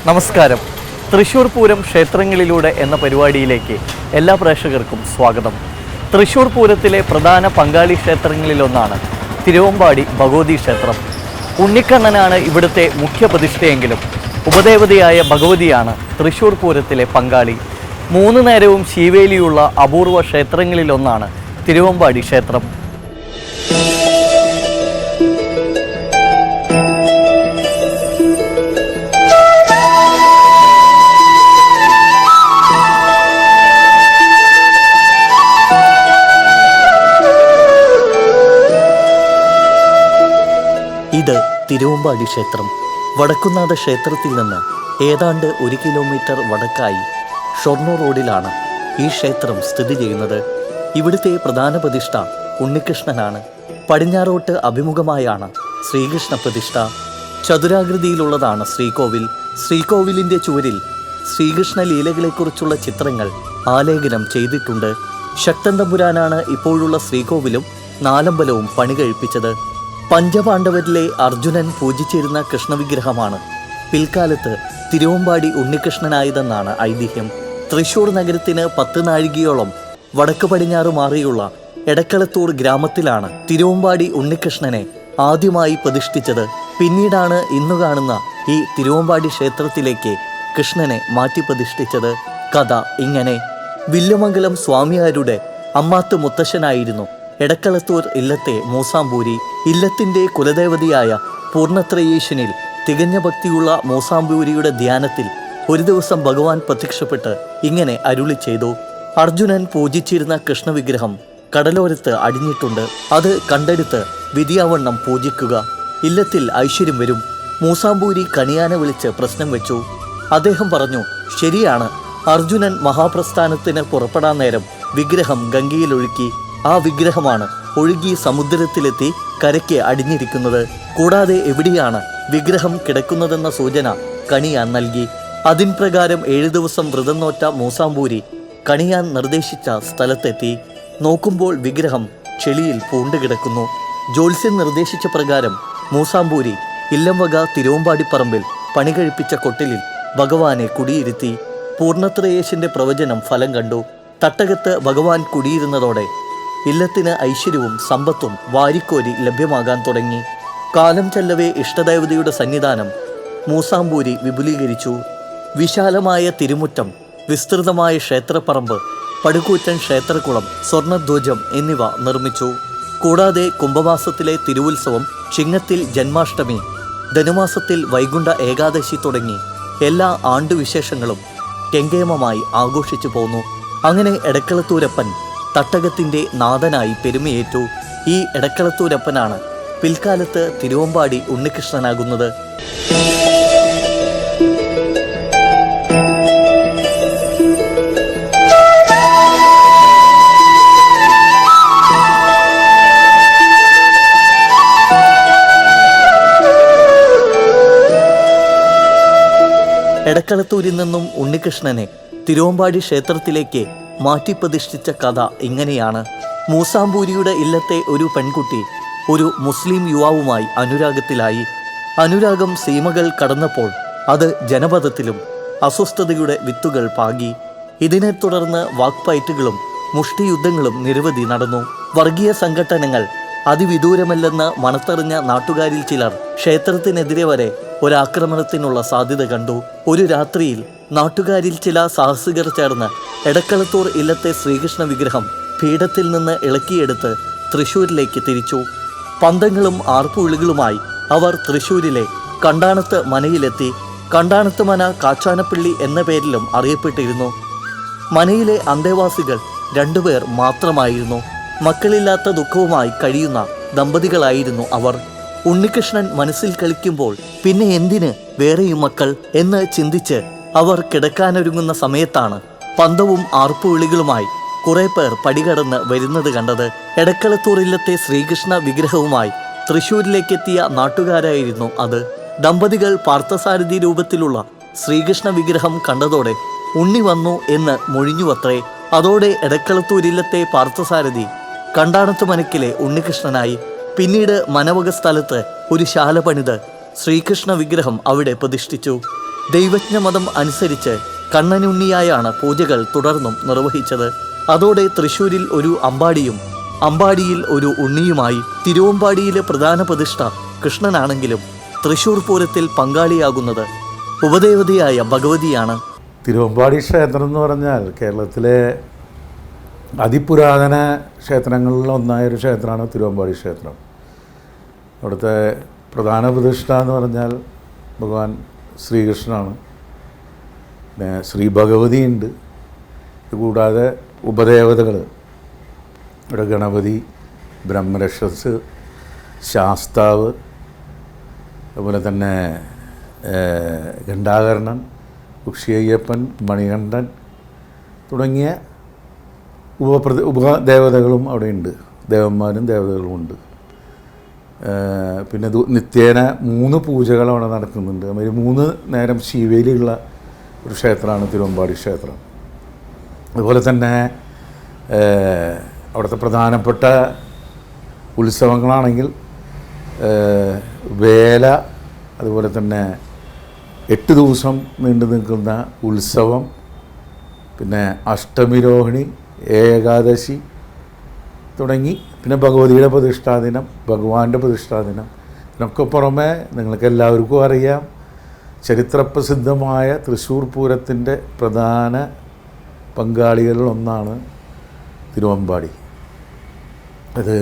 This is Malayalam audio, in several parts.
നമസ്കാരം. തൃശ്ശൂർ പൂരം ക്ഷേത്രങ്ങളിലൂടെ എന്ന പരിപാടിയിലേക്ക് എല്ലാ പ്രേക്ഷകർക്കും സ്വാഗതം. തൃശ്ശൂർ പൂരത്തിലെ പ്രധാന പങ്കാളി ക്ഷേത്രങ്ങളിലൊന്നാണ് തിരുവമ്പാടി ഭഗവതി ക്ഷേത്രം. ഉണ്ണിക്കണ്ണനാണ് ഇവിടുത്തെ മുഖ്യ പ്രതിഷ്ഠയെങ്കിലും ഉപദേവതയായ ഭഗവതിയാണ് തൃശ്ശൂർ പൂരത്തിലെ പങ്കാളി. 3 നേരവും ശീവേലിയുള്ള അപൂർവ ക്ഷേത്രങ്ങളിലൊന്നാണ് തിരുവമ്പാടി ക്ഷേത്രം. ഇത് തിരുവമ്പാടി ക്ഷേത്രം. വടക്കുന്നാഥ ക്ഷേത്രത്തിൽ നിന്ന് ഏതാണ്ട് 1 കിലോമീറ്റർ വടക്കായി ഷൊർണൂർ റോഡിലാണ് ഈ ക്ഷേത്രം സ്ഥിതി ചെയ്യുന്നത്. ഇവിടുത്തെ പ്രധാന പ്രതിഷ്ഠ ഉണ്ണികൃഷ്ണനാണ്. പടിഞ്ഞാറോട്ട് അഭിമുഖമായാണ് ശ്രീകൃഷ്ണ പ്രതിഷ്ഠ. ചതുരാകൃതിയിലുള്ളതാണ് ശ്രീകോവിൽ. ശ്രീകോവിലിൻ്റെ ചുവരിൽ ശ്രീകൃഷ്ണ ലീലകളെക്കുറിച്ചുള്ള ചിത്രങ്ങൾ ആലേഖനം ചെയ്തിട്ടുണ്ട്. ശക്തൻ തമ്പുരാനാണ് ഇപ്പോഴുള്ള ശ്രീകോവിലും നാലമ്പലവും പണി കഴിപ്പിച്ചത്. പഞ്ചപാണ്ഡവരിലെ അർജുനൻ പൂജിച്ചിരുന്ന കൃഷ്ണവിഗ്രഹമാണ് പിൽക്കാലത്ത് തിരുവമ്പാടി ഉണ്ണികൃഷ്ണനായതെന്നാണ് ഐതിഹ്യം. തൃശ്ശൂർ നഗരത്തിന് 10 നാഴികയോളം വടക്ക് പടിഞ്ഞാറ് മാറിയുള്ള എടക്കളത്തൂർ ഗ്രാമത്തിലാണ് തിരുവമ്പാടി ഉണ്ണികൃഷ്ണനെ ആദ്യമായി പ്രതിഷ്ഠിച്ചത്. പിന്നീടാണ് ഇന്നു കാണുന്ന ഈ തിരുവമ്പാടി ക്ഷേത്രത്തിലേക്ക് കൃഷ്ണനെ മാറ്റി പ്രതിഷ്ഠിച്ചത്. കഥ ഇങ്ങനെ. വില്ലുമംഗലം സ്വാമിയാരുടെ അമ്മാത്ത് മുത്തശ്ശനായിരുന്നു എടക്കളത്തൂർ ഇല്ലത്തെ മൂസാംബൂരി. ഇല്ലത്തിൻ്റെ കുലദേവതയായ പൂർണ്ണത്രയീശനിൽ തികഞ്ഞ ഭക്തിയുള്ള മൂസാംബൂരിയുടെ ധ്യാനത്തിൽ ഒരു ദിവസം ഭഗവാൻ പ്രത്യക്ഷപ്പെട്ട് ഇങ്ങനെ അരുളി ചെയ്തു: അർജുനൻ പൂജിച്ചിരുന്ന കൃഷ്ണവിഗ്രഹം കടലോരത്ത് അടിഞ്ഞിട്ടുണ്ട്. അത് കണ്ടെടുത്ത് വിധിയാവണ്ണം പൂജിക്കുക. ഇല്ലത്തിൽ ഐശ്വര്യം വരും. മൂസാംബൂരി കണിയാനെ വിളിച്ച് പ്രശ്നം വെച്ചു. അദ്ദേഹം പറഞ്ഞു, ശരിയാണ്. അർജുനൻ മഹാപ്രസ്ഥാനത്തിന് പുറപ്പെടാൻ നേരം വിഗ്രഹം ഗംഗയിലൊഴുക്കി. ആ വിഗ്രഹമാണ് ഒഴുകി സമുദ്രത്തിലെത്തി കരയ്ക്ക് അടിഞ്ഞിരിക്കുന്നത്. കൂടാതെ എവിടെയാണ് വിഗ്രഹം കിടക്കുന്നതെന്ന സൂചന കണിയാൻ നൽകി. അതിൻ പ്രകാരം 7 ദിവസം വ്രതം നോറ്റ മൂസാംബൂരി കണിയാൻ നിർദ്ദേശിച്ച സ്ഥലത്തെത്തി. നോക്കുമ്പോൾ വിഗ്രഹം ചെളിയിൽ പൂണ്ടുകിടക്കുന്നു. ജ്യോത്സ്യൻ നിർദ്ദേശിച്ച പ്രകാരം മൂസാംബൂരി ഇല്ലംവക തിരുവമ്പാടിപ്പറമ്പിൽ പണി കഴിപ്പിച്ച കൊട്ടിലിൽ ഭഗവാനെ കുടിയിരുത്തി. പൂർണ്ണത്രയേശന്റെ പ്രവചനം ഫലം കണ്ടു. തട്ടകത്ത് ഭഗവാൻ കുടിയിരുന്നതോടെ ഇല്ലത്തിന് ഐശ്വര്യവും സമ്പത്തും വാരിക്കോരി ലഭ്യമാകാൻ തുടങ്ങി. കാലം ചെല്ലവേ ഇഷ്ടദേവതയുടെ സന്നിധാനം മൂസാംബൂരി വിപുലീകരിച്ചു. വിശാലമായ തിരുമുറ്റം, വിസ്തൃതമായ ക്ഷേത്രപ്പറമ്പ്, പടുകൂറ്റൻ ക്ഷേത്രക്കുളം, സ്വർണ്ണധ്വജം എന്നിവ നിർമ്മിച്ചു. കൂടാതെ കുംഭമാസത്തിലെ തിരുവുത്സവം, ചിങ്ങത്തിൽ ജന്മാഷ്ടമി, ധനുമാസത്തിൽ വൈകുണ്ഠ ഏകാദശി തുടങ്ങി എല്ലാ ആണ്ടുവിശേഷങ്ങളും കെങ്കേമമായി ആഘോഷിച്ചു പോന്നു. അങ്ങനെ എടക്കളത്തൂരപ്പൻ തട്ടകത്തിൻ്റെ നാഥനായി പെരുമയേറ്റു. ഈ എടക്കളത്തൂരപ്പനാണ് പിൽക്കാലത്ത് തിരുവമ്പാടി ഉണ്ണികൃഷ്ണനാകുന്നത്. എടക്കളത്തൂരിൽ നിന്നും ഉണ്ണികൃഷ്ണനെ തിരുവമ്പാടി ക്ഷേത്രത്തിലേക്ക് മാറ്റി പ്രതിഷ്ഠിച്ച കഥ ഇങ്ങനെയാണ്. മൂസാംബൂരിയുടെ ഇല്ലത്തെ ഒരു പെൺകുട്ടി ഒരു മുസ്ലിം യുവാവുമായി അനുരാഗത്തിലായി. അനുരാഗം സീമകൾ കടന്നപ്പോൾ അത് ജനപദത്തിലും അസ്വസ്ഥതയുടെ വിത്തുകൾ പാകി. ഇതിനെ തുടർന്ന് വാക്പയറ്റുകളും മുഷ്ടിയുദ്ധങ്ങളും നിരവധി നടന്നു. വർഗീയ സംഘടനകൾ അതിവിദൂരമല്ലെന്ന് മണത്തറിഞ്ഞ നാട്ടുകാരിൽ ചിലർ ക്ഷേത്രത്തിനെതിരെ വരെ ഒരാക്രമണത്തിനുള്ള സാധ്യത കണ്ടു. ഒരു രാത്രിയിൽ നാട്ടുകാരിൽ ചില സാഹസികർ ചേർന്ന് എടക്കളത്തൂർ ഇല്ലത്തെ ശ്രീകൃഷ്ണ വിഗ്രഹം പീഠത്തിൽ നിന്ന് ഇളക്കിയെടുത്ത് തൃശ്ശൂരിലേക്ക് തിരിച്ചു. പന്തങ്ങളും ആർപ്പുവിളികളുമായി അവർ തൃശ്ശൂരിലെ കണ്ടാണത്ത് മനയിലെത്തി. കണ്ടാണത്ത് മന കാച്ചാനപ്പള്ളി എന്ന പേരിലും അറിയപ്പെട്ടിരുന്നു. മനയിലെ അന്തേവാസികൾ 2 പേർ മാത്രമായിരുന്നു. മക്കളില്ലാത്ത ദുഃഖവുമായി കഴിയുന്ന ദമ്പതികളായിരുന്നു അവർ. ഉണ്ണികൃഷ്ണൻ മനസ്സിൽ കളിക്കുമ്പോൾ പിന്നെ എന്തിന് വേറെയും മക്കൾ എന്ന് ചിന്തിച്ച് അവർ കിടക്കാനൊരുങ്ങുന്ന സമയത്താണ് പന്തവും ആർപ്പുവിളികളുമായി കുറെ പേർ പടികടന്ന് വരുന്നത് കണ്ടത്. എടക്കളത്തൂർ ഇല്ലത്തെ ശ്രീകൃഷ്ണ വിഗ്രഹവുമായി തൃശ്ശൂരിലേക്കെത്തിയ നാട്ടുകാരായിരുന്നു അത്. ദമ്പതികൾ പാർത്ഥസാരഥി രൂപത്തിലുള്ള ശ്രീകൃഷ്ണ വിഗ്രഹം കണ്ടതോടെ ഉണ്ണി വന്നു എന്ന് മൊഴിഞ്ഞുവത്രേ. അതോടെ എടക്കളത്തൂരില്ലത്തെ പാർത്ഥസാരഥി കണ്ടാണത്ത് മനക്കിലെ ഉണ്ണികൃഷ്ണനായി. പിന്നീട് മനവക സ്ഥലത്ത് ഒരു ശാല പണിത് ശ്രീകൃഷ്ണ വിഗ്രഹം അവിടെ പ്രതിഷ്ഠിച്ചു. ദൈവജ്ഞമതം അനുസരിച്ച് കണ്ണനുണ്ണിയായാണ് പൂജകൾ തുടർന്നും നിർവഹിച്ചത്. അതോടെ തൃശ്ശൂരിൽ ഒരു അമ്പാടിയും അമ്പാടിയിൽ ഒരു ഉണ്ണിയുമായി. തിരുവമ്പാടിയിലെ പ്രധാന പ്രതിഷ്ഠ കൃഷ്ണനാണെങ്കിലും തൃശ്ശൂർ പൂരത്തിൽ പങ്കാളിയാകുന്നത് ഉപദേവതയായ ഭഗവതിയാണ്. തിരുവമ്പാടി ക്ഷേത്രം എന്ന് പറഞ്ഞാൽ കേരളത്തിലെ അതിപുരാതന ക്ഷേത്രങ്ങളിൽ ഒന്നായൊരു ക്ഷേത്രമാണ് തിരുവമ്പാടി ക്ഷേത്രം. അവിടുത്തെ പ്രധാന പ്രതിഷ്ഠ എന്ന് പറഞ്ഞാൽ ഭഗവാൻ ശ്രീകൃഷ്ണനാണ്. പിന്നെ ശ്രീ ഭഗവതിയുണ്ട്. ഇതുകൂടാതെ ഉപദേവതകൾ ഇവിടെ ഗണപതി, ബ്രഹ്മരക്ഷസ്, ശാസ്താവ്, അതുപോലെ തന്നെ ഘണ്ടാകർണൻ, കുക്ഷിയയ്യപ്പൻ, മണികണ്ഠൻ തുടങ്ങിയ ഉപദേവതകളും അവിടെയുണ്ട്. ദേവന്മാരും ദേവതകളും ഉണ്ട്. പിന്നെ നിത്യേന 3 പൂജകൾ അവിടെ നടക്കുന്നുണ്ട്. അതുമാതിരി 3 നേരം ശിവേലിയുള്ള ഒരു ക്ഷേത്രമാണ് തിരുവമ്പാടി ക്ഷേത്രം. അതുപോലെ തന്നെ അവിടുത്തെ പ്രധാനപ്പെട്ട ഉത്സവങ്ങളാണെങ്കിൽ വേല, അതുപോലെ തന്നെ 8 ദിവസം നീണ്ടു നിൽക്കുന്ന ഉത്സവം, പിന്നെ അഷ്ടമിരോഹിണി, ഏകാദശി തുടങ്ങി, പിന്നെ ഭഗവതിയുടെ പ്രതിഷ്ഠാദിനം, ഭഗവാന്റെ പ്രതിഷ്ഠാദിനം. ഇതിനൊക്കെ പുറമെ നിങ്ങൾക്ക് എല്ലാവർക്കും അറിയാം, ചരിത്രപ്രസിദ്ധമായ തൃശ്ശൂർ പൂരത്തിൻ്റെ പ്രധാന പങ്കാളികളിലൊന്നാണ് തിരുവമ്പാടി. അത്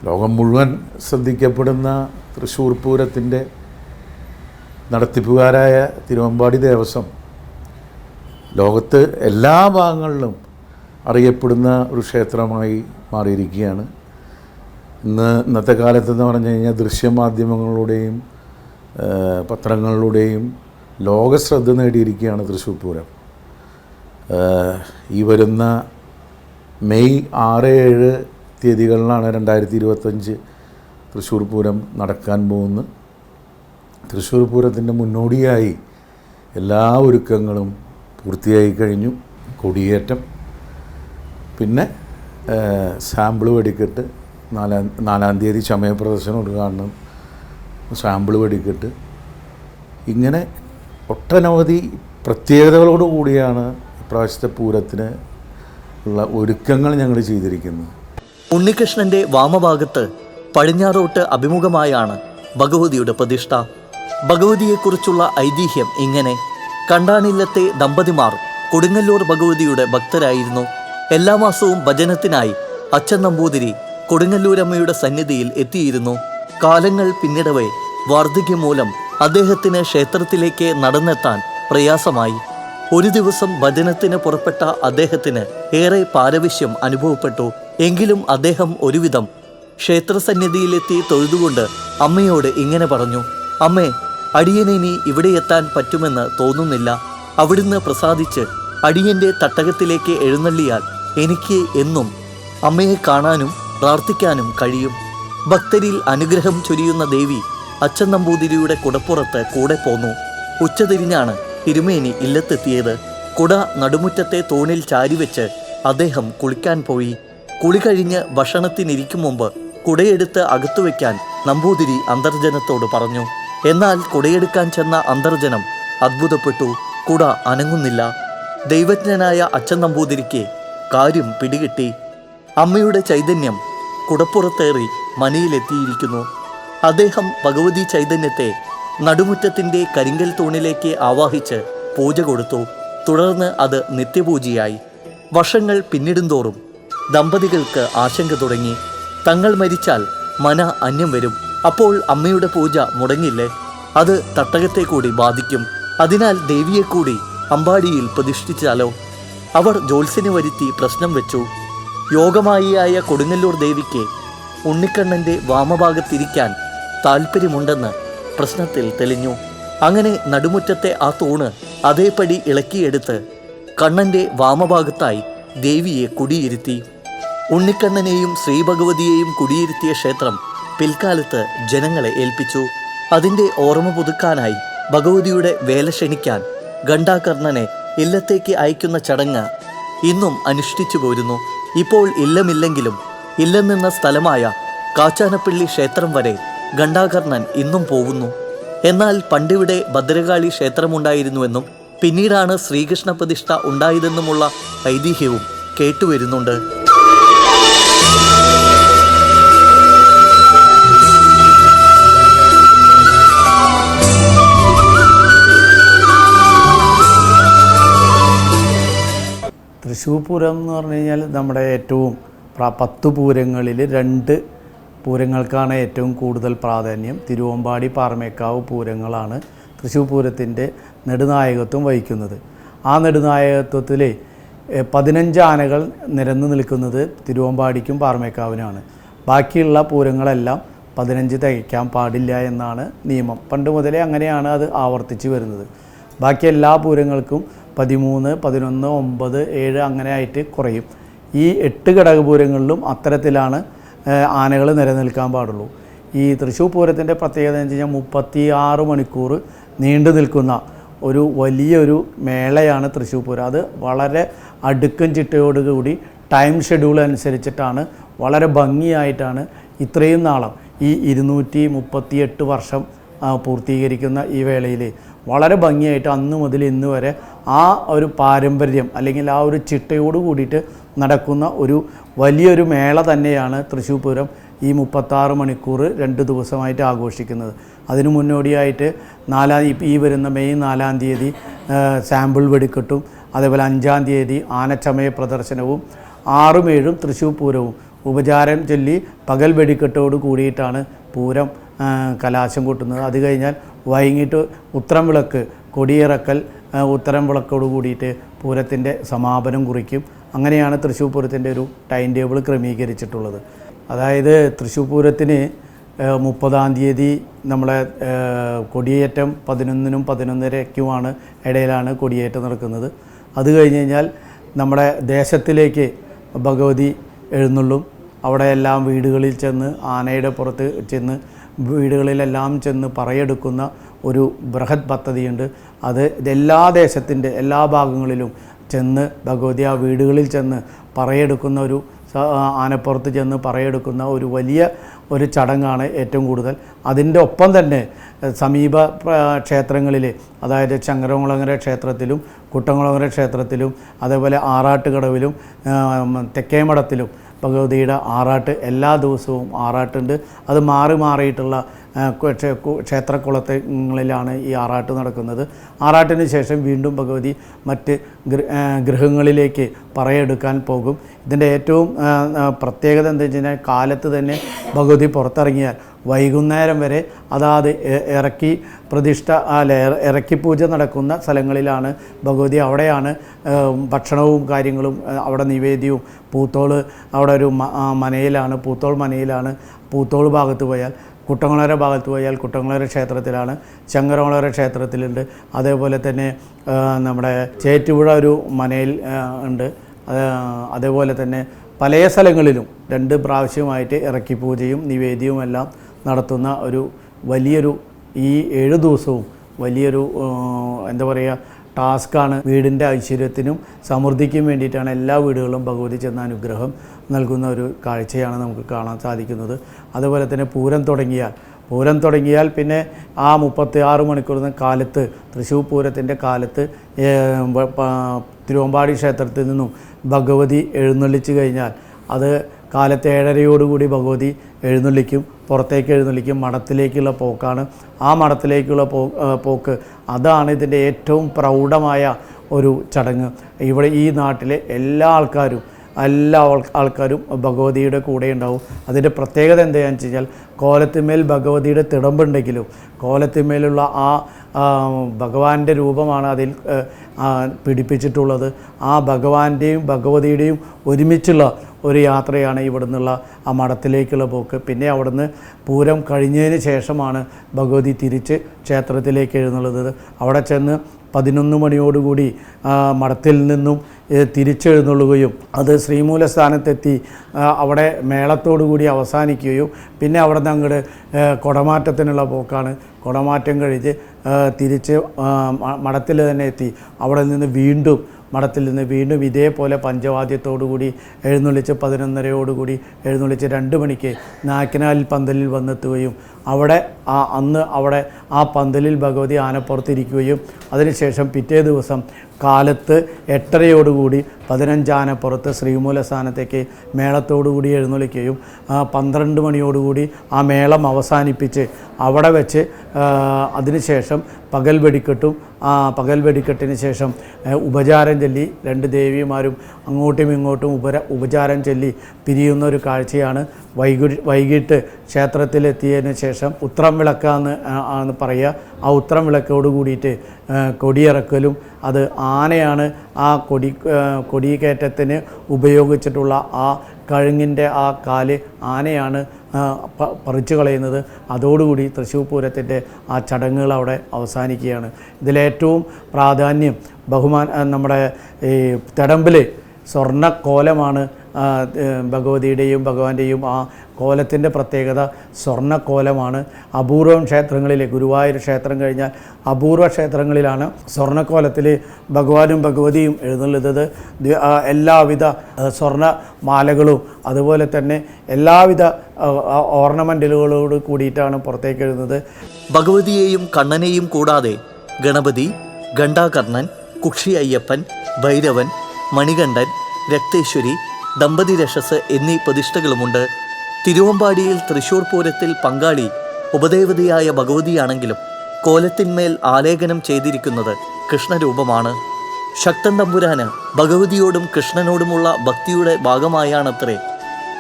ലോകം മുഴുവൻ ശ്രദ്ധിക്കപ്പെടുന്ന തൃശ്ശൂർ പൂരത്തിൻ്റെ നടത്തിപ്പുകാരായ തിരുവമ്പാടി ദേവസ്വം ലോകത്ത് എല്ലാ ഭാഗങ്ങളിലും അറിയപ്പെടുന്ന ഒരു ക്ഷേത്രമായി മാറിയിരിക്കുകയാണ്. ഇന്നത്തെ കാലത്തെന്ന് പറഞ്ഞു കഴിഞ്ഞാൽ ദൃശ്യമാധ്യമങ്ങളിലൂടെയും പത്രങ്ങളിലൂടെയും ലോകശ്രദ്ധ നേടിയിരിക്കുകയാണ് തൃശ്ശൂർ പൂരം. ഈ വരുന്ന മെയ് 6-7 തീയതികളിലാണ് 2025 തൃശ്ശൂർ പൂരം നടക്കാൻ പോകുന്നത്. തൃശ്ശൂർ പൂരത്തിൻ്റെ മുന്നോടിയായി എല്ലാ ഒരുക്കങ്ങളും പൂർത്തിയായി കഴിഞ്ഞു. കൊടിയേറ്റം, പിന്നെ സാമ്പിൾ വെടിക്കെട്ട്, 4-ാം തീയതി ചമയപ്രദർശനം ഉദ്ഘാടനം, സാമ്പിൾ വെടിക്കെട്ട്, ഇങ്ങനെ ഒട്ടനവധി പ്രത്യേകതകളോട് കൂടിയാണ് ഇപ്രാവശ്യത്തെ പൂരത്തിന് ഉള്ള ഒരുക്കങ്ങൾ ഞങ്ങൾ ചെയ്തിരിക്കുന്നത്. ഉണ്ണികൃഷ്ണന്റെ വാമഭാഗത്ത് പടിഞ്ഞാറോട്ട് അഭിമുഖമായാണ് ഭഗവതിയുടെ പ്രതിഷ്ഠ. ഭഗവതിയെക്കുറിച്ചുള്ള ഐതിഹ്യം ഇങ്ങനെ: കണ്ടാണില്ലത്തെ ദമ്പതിമാർ കൊടുങ്ങല്ലൂർ ഭഗവതിയുടെ ഭക്തരായിരുന്നു. എല്ലാ മാസവും ഭജനത്തിനായി അച്ഛൻ നമ്പൂതിരി കൊടുങ്ങല്ലൂരമ്മയുടെ സന്നിധിയിൽ എത്തിയിരുന്നു. കാലങ്ങൾ പിന്നിടവേ വാർദ്ധക്യം മൂലം അദ്ദേഹത്തിന് ക്ഷേത്രത്തിലേക്ക് നടന്നെത്താൻ പ്രയാസമായി. ഒരു ദിവസം ഭജനത്തിന് പുറപ്പെട്ട അദ്ദേഹത്തിന് ഏറെ പാരവശ്യം അനുഭവപ്പെട്ടു. എങ്കിലും അദ്ദേഹം ഒരുവിധം ക്ഷേത്രസന്നിധിയിലെത്തി തൊഴുതുകൊണ്ട് അമ്മയോട് ഇങ്ങനെ പറഞ്ഞു: അമ്മേ, അടിയനിനി ഇവിടെ എത്താൻ പറ്റുമെന്ന് തോന്നുന്നില്ല. അവിടുന്ന് പ്രസാദിച്ച് അടിയന്റെ തട്ടകത്തിലേക്ക് എഴുന്നള്ളിയാൽ എനിക്ക് എന്നും അമ്മയെ കാണാനും പ്രാർത്ഥിക്കാനും കഴിയും. ഭക്തരിൽ അനുഗ്രഹം ചൊരിയുന്ന ദേവി അച്ഛൻ നമ്പൂതിരിയുടെ കുടപ്പുറത്ത് കൂടെ പോന്നു. ഉച്ചതിരിഞ്ഞാണ് തിരുമേനി ഇല്ലത്തെത്തിയത്. കുട നടുമുറ്റത്തെ തൂണിൽ ചാരിവെച്ച് അദ്ദേഹം കുളിക്കാൻ പോയി. കുളി കഴിഞ്ഞ് ഭക്ഷണത്തിനിരിക്കും മുമ്പ് കുടയെടുത്ത് അകത്തു വയ്ക്കാൻ നമ്പൂതിരി അന്തർജനത്തോട് പറഞ്ഞു. എന്നാൽ കുടയെടുക്കാൻ ചെന്ന അന്തർജനം അത്ഭുതപ്പെട്ടു. കുട അനങ്ങുന്നില്ല. ദൈവജ്ഞനായ അച്ഛൻ നമ്പൂതിരിക്ക് കാര്യം പിടികിട്ടി. അമ്മയുടെ ചൈതന്യം കുടപ്പുറത്തേറി മനയിലെത്തിയിരിക്കുന്നു. അദ്ദേഹം ഭഗവതി ചൈതന്യത്തെ നടുമുറ്റത്തിൻ്റെ കരിങ്കൽ തൂണിലേക്ക് ആവാഹിച്ച് പൂജ കൊടുത്തു. തുടർന്ന് അത് നിത്യപൂജയായി. വർഷങ്ങൾ പിന്നിടുന്തോറും ദമ്പതികൾക്ക് ആശങ്ക തുടങ്ങി. തങ്ങൾ മരിച്ചാൽ മന അന്യം വരും. അപ്പോൾ അമ്മയുടെ പൂജ മുടങ്ങില്ലേ? അത് തട്ടകത്തെ കൂടി ബാധിക്കും. അതിനാൽ ദേവിയെ കൂടി അമ്പാടിയിൽ പ്രതിഷ്ഠിച്ചാലോ? അവർ ജ്യോത്സ്യനെ വരുത്തി പ്രശ്നം വെച്ചു. യോഗമായിയായ കൊടുങ്ങല്ലൂർ ദേവിക്ക് ഉണ്ണിക്കണ്ണൻ്റെ വാമഭാഗത്തിരിക്കാൻ താല്പര്യമുണ്ടെന്ന് പ്രശ്നത്തിൽ തെളിഞ്ഞു. അങ്ങനെ നടുമുറ്റത്തെ ആ തൂണ് അതേപടി ഇളക്കിയെടുത്ത് കണ്ണൻ്റെ വാമഭാഗത്തായി ദേവിയെ കുടിയിരുത്തി. ഉണ്ണിക്കണ്ണനെയും ശ്രീഭഗവതിയെയും കുടിയിരുത്തിയ ക്ഷേത്രം പിൽക്കാലത്ത് ജനങ്ങളെ ഏൽപ്പിച്ചു. അതിൻ്റെ ഓർമ്മ പുതുക്കാനായി ഭഗവതിയുടെ വേല ക്ഷണിക്കാൻ ഘണ്ടാകർണനെ ഇല്ലത്തേക്ക് അയക്കുന്ന ചടങ്ങ് ഇന്നും അനുഷ്ഠിച്ചു പോരുന്നു. ഇപ്പോൾ ഇല്ലമില്ലെങ്കിലും ഇല്ലം നിന്ന സ്ഥലമായ കാച്ചാനപ്പള്ളി ക്ഷേത്രം വരെ ഘണ്ടാകർണൻ ഇന്നും പോകുന്നു. എന്നാൽ പണ്ടിവിടെ ഭദ്രകാളി ക്ഷേത്രമുണ്ടായിരുന്നുവെന്നും പിന്നീടാണ് ശ്രീകൃഷ്ണ പ്രതിഷ്ഠ ഉണ്ടായതെന്നുമുള്ള ഐതിഹ്യവും കേട്ടുവരുന്നുണ്ട്. തൃശ്ശൂർ പൂരം എന്ന് പറഞ്ഞു കഴിഞ്ഞാൽ നമ്മുടെ ഏറ്റവും 10 പൂരങ്ങളിൽ 2 പൂരങ്ങൾക്കാണ് ഏറ്റവും കൂടുതൽ പ്രാധാന്യം. തിരുവമ്പാടി പാറമേക്കാവ് പൂരങ്ങളാണ് തൃശ്ശൂർ പൂരത്തിൻ്റെ നെടുനായകത്വം വഹിക്കുന്നത്. ആ നെടുനായകത്വത്തിൽ 15 ആനകൾ നിരന്നു നിൽക്കുന്നത് തിരുവമ്പാടിക്കും പാറമേക്കാവിനുമാണ്. ബാക്കിയുള്ള പൂരങ്ങളെല്ലാം 15 തികയ്ക്കാൻ പാടില്ല എന്നാണ് നിയമം. പണ്ട് മുതലേ അങ്ങനെയാണ് അത് ആവർത്തിച്ച് വരുന്നത്. ബാക്കി എല്ലാ പൂരങ്ങൾക്കും 13, 11, 9, 7 അങ്ങനെ ആയിട്ട് കുറയും. ഈ 8 ഘടകപൂരങ്ങളിലും അത്തരത്തിലാണ് ആനകൾ നിലനിൽക്കാൻ പാടുള്ളൂ. ഈ തൃശ്ശൂർ പൂരത്തിൻ്റെ പ്രത്യേകത എന്ന് വെച്ച് കഴിഞ്ഞാൽ 36 മണിക്കൂർ നീണ്ടു നിൽക്കുന്ന ഒരു വലിയൊരു മേളയാണ് തൃശ്ശൂർ പൂരം. അത് വളരെ അടുക്കും ചിട്ടയോടുകൂടി ടൈം ഷെഡ്യൂൾ അനുസരിച്ചിട്ടാണ് വളരെ ഭംഗിയായിട്ടാണ് ഇത്രയും നാളം ഈ 238 വർഷം പൂർത്തീകരിക്കുന്ന ഈ വേളയിൽ വളരെ ഭംഗിയായിട്ട് അന്ന് മുതൽ ഇന്ന് വരെ ആ ഒരു പാരമ്പര്യം അല്ലെങ്കിൽ ആ ഒരു ചിട്ടയോട് കൂടിയിട്ട് നടക്കുന്ന ഒരു വലിയൊരു മേള തന്നെയാണ് തൃശ്ശൂർ പൂരം ഈ 36 മണിക്കൂർ 2 ദിവസമായിട്ട് ആഘോഷിക്കുന്നത്. അതിനു മുന്നോടിയായിട്ട് ഈ വരുന്ന മെയ് 4-ാം തീയതി സാമ്പിൾ വെടിക്കെട്ടും, അതേപോലെ 5-ാം തീയതി ആനച്ചമയ പ്രദർശനവും 6ഉം 7ഉം തൃശ്ശൂർ പൂരവും ഉപചാരം ചൊല്ലി പകൽ വെടിക്കെട്ടോട് കൂടിയിട്ടാണ് പൂരം കലാശം കൂട്ടുന്നത്. അത് കഴിഞ്ഞാൽ വൈകിട്ട് ഉത്തരം വിളക്ക് കൊടിയിറക്കൽ, ഉത്തരം വിളക്കോട് കൂടിയിട്ട് പൂരത്തിൻ്റെ സമാപനം കുറിക്കും. അങ്ങനെയാണ് തൃശ്ശൂർ പൂരത്തിൻ്റെ ഒരു ടൈം ടേബിൾ ക്രമീകരിച്ചിട്ടുള്ളത്. അതായത് തൃശ്ശൂർ പൂരത്തിന് 30-ാം തീയതി നമ്മളെ കൊടിയേറ്റം 11-നും 11:30-ക്കുമാണ് ഇടയിലാണ് കൊടിയേറ്റം നടക്കുന്നത്. അത് കഴിഞ്ഞ് കഴിഞ്ഞാൽ നമ്മുടെ ദേശത്തിലേക്ക് ഭഗവതി എഴുന്നള്ളും. അവിടെ എല്ലാം വീടുകളിൽ ചെന്ന് ആനയുടെ പുറത്ത് ചെന്ന് വീടുകളിലെല്ലാം ചെന്ന് പറയെടുക്കുന്ന ഒരു ബൃഹത് പദ്ധതിയുണ്ട്. അത് എല്ലാ ദേശത്തിൻ്റെ എല്ലാ ഭാഗങ്ങളിലും ചെന്ന് ഭഗവതി ആ വീടുകളിൽ ചെന്ന് പറയെടുക്കുന്ന ഒരു ആനപ്പുറത്ത് ചെന്ന് പറയെടുക്കുന്ന ഒരു വലിയ ഒരു ചടങ്ങാണ് ഏറ്റവും കൂടുതൽ. അതിൻ്റെ ഒപ്പം തന്നെ സമീപ ക്ഷേത്രങ്ങളിൽ, അതായത് ചങ്ങരംകുളങ്ങര ക്ഷേത്രത്തിലും കുട്ടംകുളങ്ങര ക്ഷേത്രത്തിലും അതേപോലെ ആറാട്ടുകടവിലും തെക്കേമഠത്തിലും ഭഗവതിയുടെ ആറാട്ട് എല്ലാ ദിവസവും ആറാട്ടുണ്ട്. അത് മാറിയിട്ടുള്ള ക്ഷേത്രക്കുളങ്ങളിലാണ് ഈ ആറാട്ട് നടക്കുന്നത്. ആറാട്ടിന് ശേഷം വീണ്ടും ഭഗവതി മറ്റ് ഗൃഹങ്ങളിലേക്ക് പറയെടുക്കാൻ പോകും. ഇതിൻ്റെ ഏറ്റവും പ്രത്യേകത എന്താ വെച്ച് കഴിഞ്ഞാൽ കാലത്ത് തന്നെ ഭഗവതി പുറത്തിറങ്ങിയാൽ വൈകുന്നേരം വരെ അതാത് ഇറക്കി പൂജ നടക്കുന്ന സ്ഥലങ്ങളിലാണ് ഭഗവതി. അവിടെയാണ് ഭക്ഷണവും കാര്യങ്ങളും, അവിടെ നിവേദ്യവും. പൂത്തോൾ അവിടെ ഒരു മനയിലാണ്, പൂത്തോൾ മനയിലാണ്. പൂത്തോൾ ഭാഗത്ത് പോയാൽ കുട്ടംകുളങ്ങര ഭാഗത്ത് പോയാൽ കുട്ടംകുളങ്ങര ക്ഷേത്രത്തിലാണ്. ചങ്ങരംകുളങ്ങര ക്ഷേത്രത്തിലുണ്ട്. അതേപോലെ തന്നെ നമ്മുടെ ചേറ്റുപുഴ ഒരു മനയിൽ ഉണ്ട്. അതേപോലെ തന്നെ പല സ്ഥലങ്ങളിലും 2 പ്രാവശ്യമായിട്ട് ഇറക്കി പൂജയും നിവേദ്യവും എല്ലാം നടത്തുന്ന ഒരു വലിയൊരു ഈ 7 ദിവസവും വലിയൊരു എന്താ പറയുക ടാസ്ക്കാണ്. വീടിൻ്റെ ഐശ്വര്യത്തിനും സമൃദ്ധിക്കും വേണ്ടിയിട്ടാണ് എല്ലാ വീടുകളിലും ഭഗവതി ചെന്ന അനുഗ്രഹം നൽകുന്ന ഒരു കാഴ്ചയാണ് നമുക്ക് കാണാൻ സാധിക്കുന്നത്. അതുപോലെ തന്നെ പൂരം തുടങ്ങിയാൽ പിന്നെ ആ 36 മണിക്കൂർ കാലത്ത് തൃശ്ശൂർ പൂരത്തിൻ്റെ കാലത്ത് തിരുവമ്പാടി ക്ഷേത്രത്തിൽ നിന്നും ഭഗവതി എഴുന്നള്ളിച്ച് കഴിഞ്ഞാൽ അത് കാലത്ത് 7:30 ഭഗവതി എഴുന്നള്ളിക്കും, പുറത്തേക്ക് എഴുന്നള്ളിക്കും. മഠത്തിലേക്കുള്ള പോക്കാണ്. ആ മഠത്തിലേക്കുള്ള പോക്ക് അതാണ് ഇതിൻ്റെ ഏറ്റവും പ്രൗഢമായ ഒരു ചടങ്ങ്. ഇവിടെ ഈ നാട്ടിലെ എല്ലാ ആൾക്കാരും ഭഗവതിയുടെ കൂടെ ഉണ്ടാവും. അതിൻ്റെ പ്രത്യേകത എന്താണെന്ന് വെച്ച് കഴിഞ്ഞാൽ കോലത്തിന്മേൽ ഭഗവതിയുടെ തിടമ്പുണ്ടെങ്കിലും കോലത്തിന്മേലുള്ള ആ ഭഗവാന്റെ രൂപമാണ് അതിൽ പിടിപ്പിച്ചിട്ടുള്ളത്. ആ ഭഗവാന്റെയും ഭഗവതിയുടെയും ഒരുമിച്ചുള്ള ഒരു യാത്രയാണ് ഇവിടെ നിന്നുള്ള ആ മഠത്തിലേക്കുള്ള പോക്ക്. പിന്നെ അവിടുന്ന് പൂരം കഴിഞ്ഞതിന് ശേഷമാണ് ഭഗവതി തിരിച്ച് ക്ഷേത്രത്തിലേക്ക് എഴുന്നള്ളുന്നത്. അവിടെ ചെന്ന് 11 മണിയോടുകൂടി മഠത്തിൽ നിന്നും തിരിച്ചെഴുന്നള്ളുകയും അത് ശ്രീമൂലസ്ഥാനത്തെത്തി അവിടെ മേളത്തോടുകൂടി അവസാനിക്കുകയും പിന്നെ അവിടെ നിന്ന് അങ്ങോട്ട് കുടമാറ്റത്തിനുള്ള പോക്കാണ്. കുടമാറ്റം കഴിഞ്ഞ് തിരിച്ച് മഠത്തിൽ തന്നെ എത്തി അവിടെ നിന്ന് മഠത്തിൽ നിന്ന് വീണ്ടും ഇതേപോലെ പഞ്ചവാദ്യത്തോടുകൂടി എഴുന്നള്ളിച്ച് 11:30 എഴുന്നള്ളിച്ച് 2 മണിക്ക് നാക്കിനാൽ പന്തലിൽ വന്നെത്തുകയും അവിടെ അന്ന് അവിടെ ആ പന്തലിൽ ഭഗവതി ആനപ്പുറത്തിരിക്കുകയും അതിനുശേഷം പിറ്റേ ദിവസം കാലത്ത് 8:30 15 ശ്രീമൂലസ്ഥാനത്തേക്ക് മേളത്തോടുകൂടി എഴുന്നള്ളിക്കുകയും 12 മണിയോടുകൂടി ആ മേളം അവസാനിപ്പിച്ച് അവിടെ വെച്ച് അതിനുശേഷം പകൽ വെടിക്കെട്ടിന് ശേഷം ഉപചാരം ചൊല്ലി 2 ദേവിമാരും അങ്ങോട്ടും ഇങ്ങോട്ടും ഉപചാരം ചൊല്ലി പിരിയുന്ന ഒരു കാഴ്ചയാണ്. വൈകിട്ട് ക്ഷേത്രത്തിലെത്തിയതിന് ശേഷം ഉത്രം വിളക്കാന്ന് പറയുക. ആ ഉത്രം വിളക്കോട് കൂടിയിട്ട് കൊടിയിറക്കലും, അത് ആനയാണ് ആ കൊടികയറ്റത്തിന് ഉപയോഗിച്ചിട്ടുള്ള ആ കഴുങ്ങിൻ്റെ ആ കാല് ആനയാണ് പറിച്ചു കളയുന്നത്. അതോടുകൂടി തൃശ്ശൂർ പൂരത്തിൻ്റെ ആ ചടങ്ങുകൾ അവിടെ അവസാനിക്കുകയാണ്. ഇതിലേറ്റവും പ്രാധാന്യം നമ്മുടെ ഈ തിടമ്പിൽ സ്വർണ്ണക്കോലമാണ്. ഭഗവതിയുടെയും ഭഗവാന്റെയും ആ കോലത്തിൻ്റെ പ്രത്യേകത സ്വർണ്ണക്കോലമാണ്. അപൂർവം ക്ഷേത്രങ്ങളിൽ, ഗുരുവായൂർ ക്ഷേത്രം കഴിഞ്ഞാൽ അപൂർവ ക്ഷേത്രങ്ങളിലാണ് സ്വർണ്ണക്കോലത്തിൽ ഭഗവാനും ഭഗവതിയും എഴുന്നള്ളുന്നത്. എല്ലാവിധ സ്വർണ്ണ മാലകളും അതുപോലെ തന്നെ എല്ലാവിധ ഓർണമെൻറ്റുകളോട് കൂടിയിട്ടാണ് പുറത്തേക്ക് എഴുതുന്നത്. ഭഗവതിയെയും കണ്ണനെയും കൂടാതെ ഗണപതി, ഘണ്ടാകർണൻ, കുക്ഷി അയ്യപ്പൻ, ഭൈരവൻ, മണികണ്ഠൻ, രക്തേശ്വരി, ദമ്പതി രക്ഷസ് എന്നീ പ്രതിഷ്ഠകളുമുണ്ട്. തിരുവമ്പാടിയിൽ തൃശ്ശൂർ പൂരത്തിൽ പങ്കാളി ഉപദേവതയായ ഭഗവതിയാണെങ്കിലും കോലത്തിന്മേൽ ആലേഖനം ചെയ്തിരിക്കുന്നത് കൃഷ്ണരൂപമാണ്. ശക്തൻ തമ്പുരാന് ഭഗവതിയോടും കൃഷ്ണനോടുമുള്ള ഭക്തിയുടെ ഭാഗമായാണത്രേ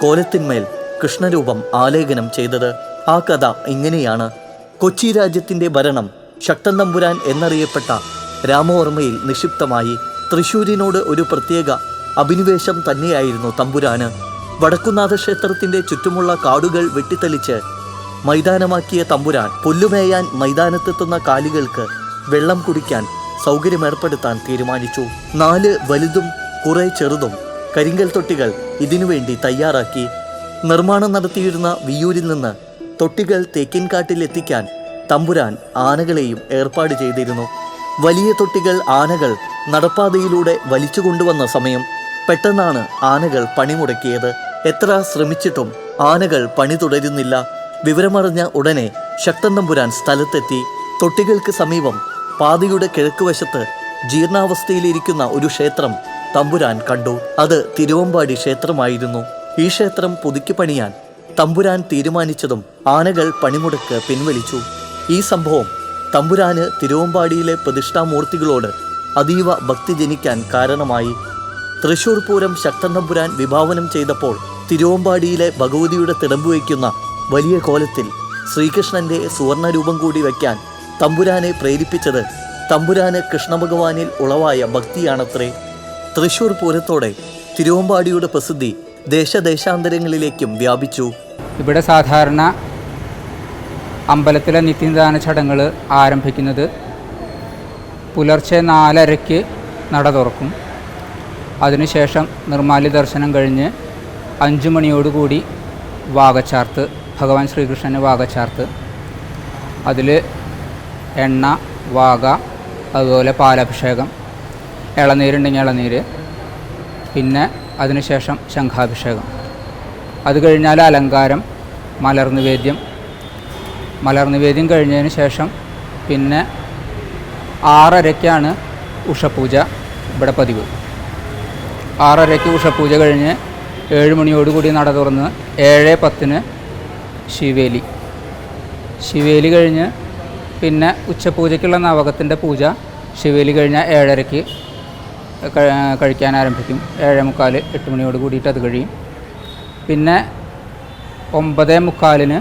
കോലത്തിന്മേൽ കൃഷ്ണരൂപം ആലേഖനം ചെയ്തത്. ആ കഥ ഇങ്ങനെയാണ്. കൊച്ചി രാജ്യത്തിൻ്റെ ഭരണം ശക്തൻ തമ്പുരാൻ എന്നറിയപ്പെട്ട രാമവർമ്മയിൽ നിക്ഷിപ്തമായി. തൃശ്ശൂരിനോട് ഒരു പ്രത്യേക അഭിനിവേശം തന്നെയായിരുന്നു തമ്പുരാന്. വടക്കുന്നാഥ ക്ഷേത്രത്തിൻ്റെ ചുറ്റുമുള്ള കാടുകൾ വെട്ടിത്തെളിച്ച് മൈതാനമാക്കിയ തമ്പുരാൻ പുല്ലുമേയാൻ മൈതാനത്തെത്തുന്ന കാലികൾക്ക് വെള്ളം കുടിക്കാൻ സൗകര്യമേർപ്പെടുത്താൻ തീരുമാനിച്ചു. 4 വലുതും കുറെ ചെറുതും കരിങ്കൽ തൊട്ടികൾ ഇതിനുവേണ്ടി തയ്യാറാക്കി. നിർമ്മാണം നടത്തിയിരുന്ന വിയ്യൂരിൽ നിന്ന് തൊട്ടികൾ തേക്കിൻകാട്ടിലെത്തിക്കാൻ തമ്പുരാൻ ആനകളെയും ഏർപ്പാട് ചെയ്തിരുന്നു. വലിയ തൊട്ടികൾ ആനകൾ നടപ്പാതയിലൂടെ വലിച്ചു കൊണ്ടുവന്ന സമയം പെട്ടെന്നാണ് ആനകൾ പണിമുടക്കിയത്. എത്ര ശ്രമിച്ചിട്ടും ആനകൾ പണി തുടരുന്നില്ല. വിവരമറിഞ്ഞ ഉടനെ ശക്തൻ തമ്പുരാൻ സ്ഥലത്തെത്തി. തൊട്ടികൾക്ക് സമീപം പാതയുടെ കിഴക്കുവശത്ത് ജീർണാവസ്ഥയിലിരിക്കുന്ന ഒരു ക്ഷേത്രം തമ്പുരാൻ കണ്ടു. അത് തിരുവമ്പാടി ക്ഷേത്രമായിരുന്നു. ഈ ക്ഷേത്രം പുതുക്കി പണിയാൻ തമ്പുരാൻ തീരുമാനിച്ചതും ആനകൾ പണിമുടക്ക് പിൻവലിച്ചു. ഈ സംഭവം തമ്പുരാന് തിരുവമ്പാടിയിലെ പ്രതിഷ്ഠാമൂർത്തികളോട് അതീവ ഭക്തി ജനിക്കാൻ കാരണമായി. തൃശ്ശൂർ പൂരം ശക്തൻ തമ്പുരാൻ വിഭാവനം ചെയ്തപ്പോൾ തിരുവമ്പാടിയിലെ ഭഗവതിയുടെ തിടമ്പ് വയ്ക്കുന്ന വലിയ കോലത്തിൽ ശ്രീകൃഷ്ണന്റെ സുവർണരൂപം കൂടി വയ്ക്കാൻ തമ്പുരാനെ പ്രേരിപ്പിച്ചത് തമ്പുരാന് കൃഷ്ണഭഗവാനിൽ ഉളവായ ഭക്തിയാണത്രേ. തൃശ്ശൂർ പൂരത്തോടെ തിരുവമ്പാടിയുടെ പ്രസിദ്ധി ദേശദേശാന്തരങ്ങളിലേക്കും വ്യാപിച്ചു. ഇവിടെ സാധാരണ അമ്പലത്തിലെ നിത്യദാന ചടങ്ങുകൾ ആരംഭിക്കുന്നത് പുലർച്ചെ 4:30 നട തുറക്കും. അതിനുശേഷം നിർമ്മാല്യ ദർശനം കഴിഞ്ഞ് 5 മണിയോടുകൂടി വാകച്ചാർത്ത്, ഭഗവാൻ ശ്രീകൃഷ്ണന് വാകച്ചാർത്ത്, അതിൽ എണ്ണ, വാക, അതുപോലെ പാലഭിഷേകം, ഇളനീരുണ്ടെങ്കിൽ ഇളനീര്, പിന്നെ അതിനുശേഷം ശംഖാഭിഷേകം. അത് കഴിഞ്ഞാൽ അലങ്കാരം, മലർനിവേദ്യം കഴിഞ്ഞതിന് ശേഷം പിന്നെ 6:30 ഉഷപൂജ ഇവിടെ പതിവ്. 6:30 ഉഷപൂജ കഴിഞ്ഞ് 7 മണിയോടുകൂടി നട തുറന്ന് 7:10 ശിവേലി കഴിഞ്ഞ് പിന്നെ ഉച്ചപൂജയ്ക്കുള്ള നവകത്തിൻ്റെ പൂജ ശിവേലി കഴിഞ്ഞാൽ 7:30 കഴിക്കാൻ ആരംഭിക്കും. 7:45 8 മണിയോട് കൂടിയിട്ട് അത് കഴിയും. പിന്നെ 9:45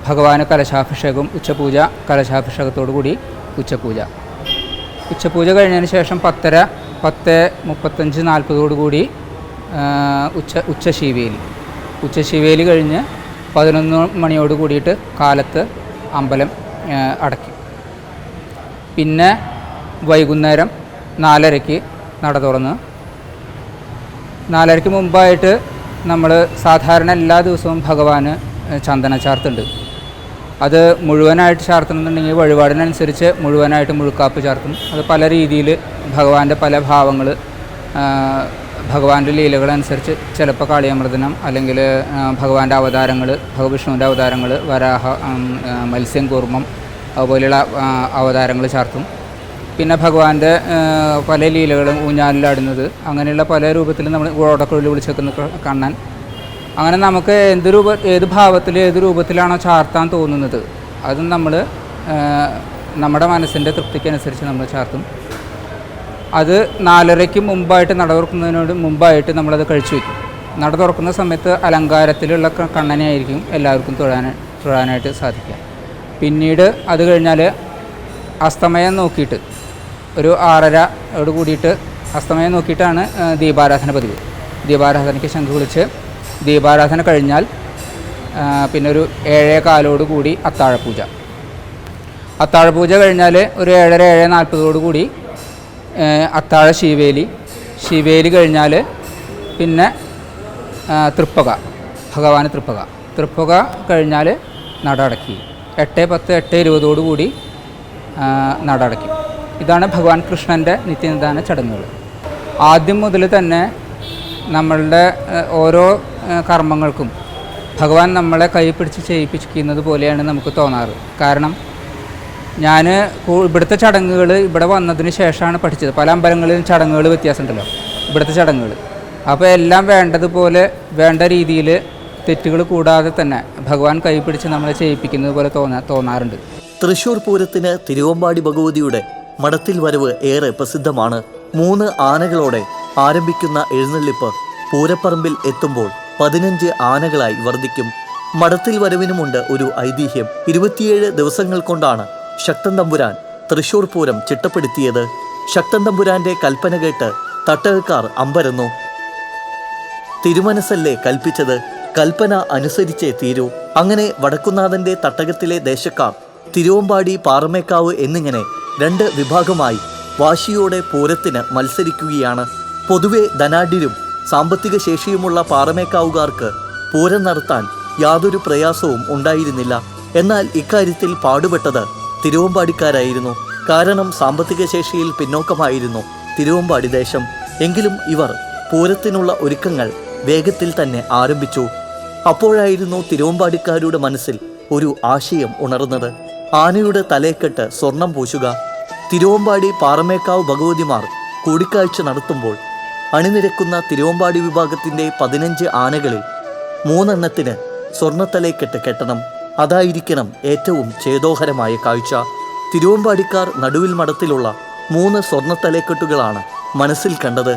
ഭഗവാന് കലശാഭിഷേകം, ഉച്ചപൂജ, കലശാഭിഷേകത്തോടു കൂടി ഉച്ചപൂജ കഴിഞ്ഞതിന് ശേഷം 10:30 10:35 40 കൂടി ഉച്ചശിവേലി കഴിഞ്ഞ് 11 മണിയോട് കൂടിയിട്ട് കാലത്ത് അമ്പലം അടയ്ക്കും. പിന്നെ വൈകുന്നേരം 4:30 നട തുറന്ന് 4:30 മുമ്പായിട്ട് നമ്മൾ സാധാരണ എല്ലാ ദിവസവും ഭഗവാന് ചന്ദന ചാർത്തുണ്ട്. അത് മുഴുവനായിട്ട് ചാർത്തണമെന്നുണ്ടെങ്കിൽ വഴിപാടിനനുസരിച്ച് മുഴുവനായിട്ട് മുഴുക്കാപ്പ് ചാർത്തും. അത് പല രീതിയിൽ ഭഗവാന്റെ പല ഭാവങ്ങൾ ഭഗവാന്റെ ലീലകളനുസരിച്ച് ചിലപ്പോൾ കാളിയമർദ്ദനം അല്ലെങ്കിൽ ഭഗവാന്റെ അവതാരങ്ങൾ, ഭഗവിഷ്ണുവിൻ്റെ അവതാരങ്ങൾ, വരാഹ, മത്സ്യം, കൂർമ്മം അതുപോലെയുള്ള അവതാരങ്ങൾ ചാർത്തും. പിന്നെ ഭഗവാന്റെ പല ലീലകളും, ഊഞ്ഞാലിലാടുന്നത്, അങ്ങനെയുള്ള പല രൂപത്തിൽ നമ്മൾ ഓടക്കുഴൽ വിളിച്ചേക്കുന്ന കണ്ണൻ. അങ്ങനെ നമുക്ക് ഏത് ഭാവത്തിൽ ഏത് രൂപത്തിലാണോ ചാർത്താൻ തോന്നുന്നത് അതും നമ്മൾ നമ്മുടെ മനസ്സിൻ്റെ തൃപ്തിക്കനുസരിച്ച് നമ്മൾ ചാർത്തും. അത് 4:30 മുമ്പായിട്ട്, നട തുറക്കുന്നതിനോട് മുമ്പായിട്ട് നമ്മളത് കഴിച്ചു വയ്ക്കും. നട തുറക്കുന്ന സമയത്ത് അലങ്കാരത്തിലുള്ള കണ്ണനെ ആയിരിക്കും എല്ലാവർക്കും തൊഴാനായിട്ട് സാധിക്കുക. പിന്നീട് അത് കഴിഞ്ഞാൽ അസ്തമയം നോക്കിയിട്ട് ഒരു 6:30 കൂടിയിട്ട് അസ്തമയം നോക്കിയിട്ടാണ് ദീപാരാധന പതിവ്. ദീപാരാധനയ്ക്ക് ശംഖ് വിളിച്ച് ദീപാരാധന കഴിഞ്ഞാൽ പിന്നെ ഒരു 7:15 കൂടി അത്താഴപൂജ. അത്താഴപൂജ കഴിഞ്ഞാൽ ഒരു 7:30, 7:40 കൂടി അത്താഴ ശിവേലി കഴിഞ്ഞാൽ പിന്നെ തൃപ്പക, ഭഗവാന് തൃപ്പക കഴിഞ്ഞാൽ നട അടക്കി. 8:10, 8:20 കൂടി നട അടയ്ക്കും. ഇതാണ് ഭഗവാൻ കൃഷ്ണൻ്റെ നിത്യനിദാന ചടങ്ങുകൾ. ആദ്യം മുതൽ തന്നെ നമ്മളുടെ ഓരോ കർമ്മങ്ങൾക്കും ഭഗവാൻ നമ്മളെ കൈ പിടിച്ച് ചെയ്യിപ്പിക്കുന്നത് പോലെയാണ് നമുക്ക് തോന്നാറ്. കാരണം ഞാൻ ഇവിടുത്തെ ചടങ്ങുകൾ ഇവിടെ വന്നതിന് ശേഷമാണ് പഠിച്ചത്. പല അമ്പലങ്ങളിലും ചടങ്ങുകൾ വ്യത്യാസമുണ്ടല്ലോ, ഇവിടുത്തെ ചടങ്ങുകൾ. അപ്പോൾ എല്ലാം വേണ്ടതുപോലെ, വേണ്ട രീതിയിൽ, തെറ്റുകൾ കൂടാതെ തന്നെ ഭഗവാൻ കൈ പിടിച്ച് നമ്മളെ ചെയ്യിപ്പിക്കുന്നത് പോലെ തോന്നാറുണ്ട്. തൃശൂർ പൂരത്തിന് തിരുവമ്പാടി ഭഗവതിയുടെ മടത്തിൽ വരവ് ഏറെ പ്രസിദ്ധമാണ്. 3 ആനകളോടെ ആരംഭിക്കുന്ന എഴുന്നള്ളിപ്പ് പൂരപ്പറമ്പിൽ എത്തുമ്പോൾ 15 ആനകളായി വർദ്ധിക്കും. മടത്തിൽ വരവിനുമുണ്ട് ഒരു ഐതിഹ്യം. 27 ദിവസങ്ങൾ കൊണ്ടാണ് ശക്തൻ തമ്പുരാൻ തൃശൂർ പൂരം ചിട്ടപ്പെടുത്തിയത്. ശക്തൻ തമ്പുരാന്റെ കൽപ്പന കേട്ട് തട്ടകക്കാർ അമ്പരന്നു. തിരുമനസല്ലേ കൽപ്പിച്ചത്, കൽപ്പന അനുസരിച്ചേ തീരൂ. അങ്ങനെ വടക്കുന്നാഥന്റെ തട്ടകത്തിലെ ദേശക്കാർ തിരുവമ്പാടി, പാറമേക്കാവ് എന്നിങ്ങനെ 2 വിഭാഗമായി വാശിയോടെ പൂരത്തിന് മത്സരിക്കുകയാണ്. പൊതുവെ ധനാഢ്യരും സാമ്പത്തിക ശേഷിയുമുള്ള പാറമേക്കാവുകാർക്ക് പൂരം നടത്താൻ യാതൊരു പ്രയാസവും ഉണ്ടായിരുന്നില്ല. എന്നാൽ ഇക്കാര്യത്തിൽ പാടുപെട്ടത് തിരുവമ്പാടിക്കാരായിരുന്നു. കാരണം സാമ്പത്തിക ശേഷിയിൽ പിന്നോക്കമായിരുന്നു തിരുവമ്പാടി ദേശം. എങ്കിലും ഇവർ പൂരത്തിനുള്ള ഒരുക്കങ്ങൾ വേഗത്തിൽ തന്നെ ആരംഭിച്ചു. അപ്പോഴായിരുന്നു തിരുവമ്പാടിക്കാരുടെ മനസ്സിൽ ഒരു ആശയം ഉണർന്നത്. ആനയുടെ തലയെക്കെട്ട് സ്വർണം പൂശുക. തിരുവമ്പാടി, പാറമേക്കാവ് ഭഗവതിമാർ കൂടിക്കാഴ്ച നടത്തുമ്പോൾ അണിനിരക്കുന്ന തിരുവമ്പാടി വിഭാഗത്തിൻ്റെ 15 ആനകളിൽ 3 എണ്ണത്തിന് സ്വർണ്ണത്തലയെക്കെട്ട് കെട്ടണം. അതായിരിക്കണം ഏറ്റവും ചേതോഹരമായ കാഴ്ച. തിരുവമ്പാടിക്കാർ നടുവിൽ മടത്തിലുള്ള 3 സ്വർണ്ണത്തലക്കെട്ടുകളാണ് മനസ്സിൽ കണ്ടത്.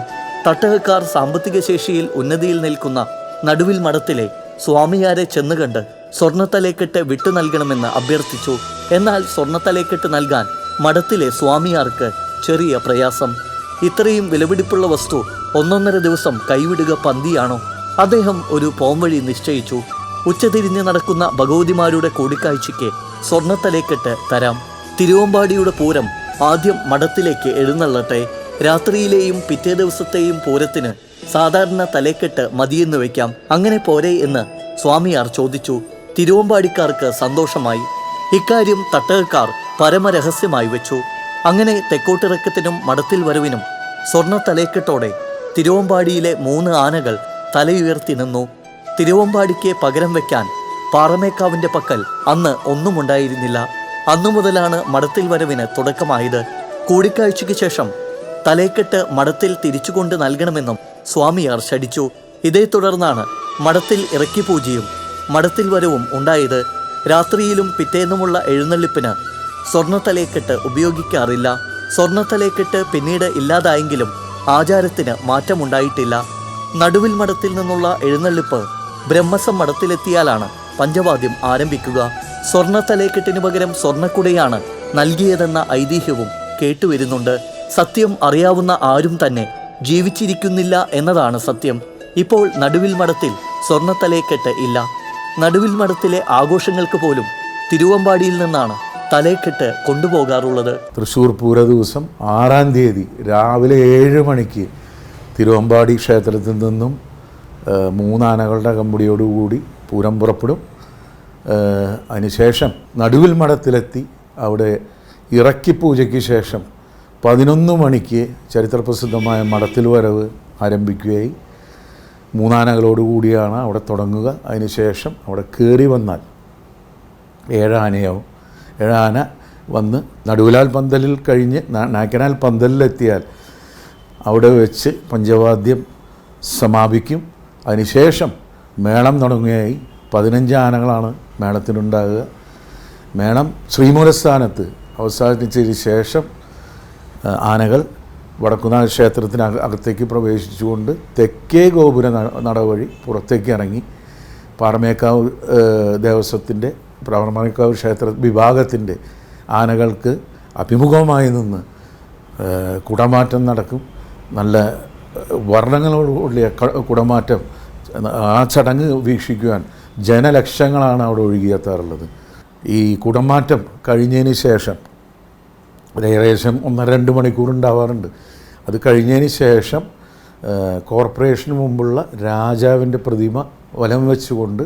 തട്ടകക്കാർ സാമ്പത്തിക ശേഷിയിൽ ഉന്നതിയിൽ നിൽക്കുന്ന നടുവിൽ മടത്തിലെ സ്വാമിയാരെ ചെന്നുകണ്ട് സ്വർണ്ണത്തലക്കെട്ട് വിട്ടു നൽകണമെന്ന് അഭ്യർത്ഥിച്ചു. എന്നാൽ സ്വർണ്ണത്തലക്കെട്ട് നൽകാൻ മഠത്തിലെ സ്വാമിയാർക്ക് ചെറിയ പ്രയാസം. ഇത്രയും വിലപിടിപ്പുള്ള വസ്തു 1.5 ദിവസം കൈവിടുക പന്തിയാണോ? അദ്ദേഹം ഒരു പോംവഴി നിശ്ചയിച്ചു. ഉച്ചതിരിഞ്ഞ് നടക്കുന്ന ഭഗവതിമാരുടെ കൂടിക്കാഴ്ചയ്ക്ക് സ്വർണ്ണത്തലക്കെട്ട് തരാം. തിരുവമ്പാടിയുടെ പൂരം ആദ്യം മഠത്തിലേക്ക് എഴുന്നള്ളട്ടെ. രാത്രിയിലെയും പിറ്റേ ദിവസത്തെയും പൂരത്തിന് സാധാരണ തലക്കെട്ട് മതിയെന്ന് വയ്ക്കാം. അങ്ങനെ പോരെ എന്ന് സ്വാമിയാർ ചോദിച്ചു. തിരുവമ്പാടിക്കാർക്ക് സന്തോഷമായി. ഇക്കാര്യം തട്ടകക്കാർ പരമരഹസ്യമായി വെച്ചു. അങ്ങനെ തെക്കോട്ടിറക്കത്തിനും മടത്തിൽ വരവിനും സ്വർണ്ണ തലക്കെട്ടോടെ തിരുവമ്പാടിയിലെ 3 ആനകൾ തലയുയർത്തി നിന്നു. തിരുവമ്പാടിക്ക് പകരം വയ്ക്കാൻ പാറമേക്കാവിൻ്റെ പക്കൽ അന്ന് ഒന്നുമുണ്ടായിരുന്നില്ല. അന്നു മുതലാണ് മടത്തിൽ വരവിന് തുടക്കമായത്. കൂടിക്കാഴ്ചയ്ക്ക് ശേഷം തലക്കെട്ട് മടത്തിൽ തിരിച്ചുകൊണ്ട് നൽകണമെന്നും സ്വാമിയാർ ശഠിച്ചു. ഇതേ തുടർന്നാണ് മടത്തിൽ ഇറക്കി പൂജയും മടത്തിൽ വരവും ഉണ്ടായത്. രാത്രിയിലും പിറ്റേന്നുമുള്ള എഴുന്നള്ളിപ്പിന് സ്വർണ്ണത്തലക്കെട്ട് ഉപയോഗിക്കാറില്ല. സ്വർണ്ണത്തലക്കെട്ട് പിന്നീട് ഇല്ലാതായെങ്കിലും ആചാരത്തിന് മാറ്റമുണ്ടായിട്ടില്ല. നടുവിൽ മഠത്തിൽ നിന്നുള്ള എഴുന്നള്ളിപ്പ് ബ്രഹ്മസം മഠത്തിലെത്തിയാലാണ് പഞ്ചവാദ്യം ആരംഭിക്കുക. സ്വർണ്ണത്തലക്കെട്ടിന് പകരം സ്വർണ്ണക്കുടയാണ് നൽകിയതെന്ന ഐതിഹ്യവും കേട്ടുവരുന്നുണ്ട്. സത്യം അറിയാവുന്ന ആരും തന്നെ ജീവിച്ചിരിക്കുന്നില്ല എന്നതാണ് സത്യം. ഇപ്പോൾ നടുവിൽ മഠത്തിൽ സ്വർണ്ണത്തലക്കെട്ട് ഇല്ല. നടുവിൽ മഠത്തിലെ ആഘോഷങ്ങൾക്ക് പോലും തിരുവമ്പാടിയിൽ നിന്നാണ് തലക്കെട്ട് കൊണ്ടുപോകാറുള്ളത്. തൃശ്ശൂർ പൂര ദിവസം 6-ാം തീയതി രാവിലെ 7 മണിക്ക് തിരുവമ്പാടി ക്ഷേത്രത്തിൽ നിന്നും 3 ആനകളുടെ അകമ്പടിയോടുകൂടി പൂരം പുറപ്പെടും. അതിനുശേഷം നടുവിൽ മഠത്തിലെത്തി അവിടെ ഇറക്കി പൂജയ്ക്ക് ശേഷം 11 മണിക്ക് ചരിത്രപ്രസിദ്ധമായ മടത്തിൽ വരവ് ആരംഭിക്കുകയായി. 3 ആനകളോടുകൂടിയാണ് അവിടെ തുടങ്ങുക. അതിനുശേഷം അവിടെ കയറി വന്നാൽ 7 ആനയാവും. 7 ആന വന്ന് നടുവിലാൽ പന്തലിൽ കഴിഞ്ഞ് നാക്കനാൽ പന്തലിലെത്തിയാൽ അവിടെ വെച്ച് പഞ്ചവാദ്യം സമാപിക്കും. അതിനുശേഷം മേളം തുടങ്ങുകയായി. 15 ആനകളാണ് മേളത്തിനുണ്ടാകുക. മേളം ശ്രീമൂലസ്ഥാനത്ത് അവസാനിച്ചതിന് ശേഷം ആനകൾ വടക്കുന്നാഥ ക്ഷേത്രത്തിന് അകത്തേക്ക് പ്രവേശിച്ചുകൊണ്ട് തെക്കേ ഗോപുര നട വഴി പുറത്തേക്ക് ഇറങ്ങി പാറമേക്കാവ് ദേവസ്വത്തിൻ്റെ പാറമേക്കാവ് ക്ഷേത്ര വിഭാഗത്തിൻ്റെ ആനകൾക്ക് അഭിമുഖമായി നിന്ന് കുടമാറ്റം നടക്കും. നല്ല വർണ്ണങ്ങളോടുകൂടിയ കുടമാറ്റം. ആ ചടങ്ങ് വീക്ഷിക്കുവാൻ ജനലക്ഷങ്ങളാണ് അവിടെ ഒഴുകിയെത്താറുള്ളത്. ഈ കുടമാറ്റം കഴിഞ്ഞതിന് ശേഷം ഏകദേശം 1-2 മണിക്കൂർ ഉണ്ടാവാറുണ്ട്. അത് കഴിഞ്ഞതിന് ശേഷം കോർപ്പറേഷന് മുമ്പുള്ള രാജാവിൻ്റെ പ്രതിമ വലം വെച്ചുകൊണ്ട്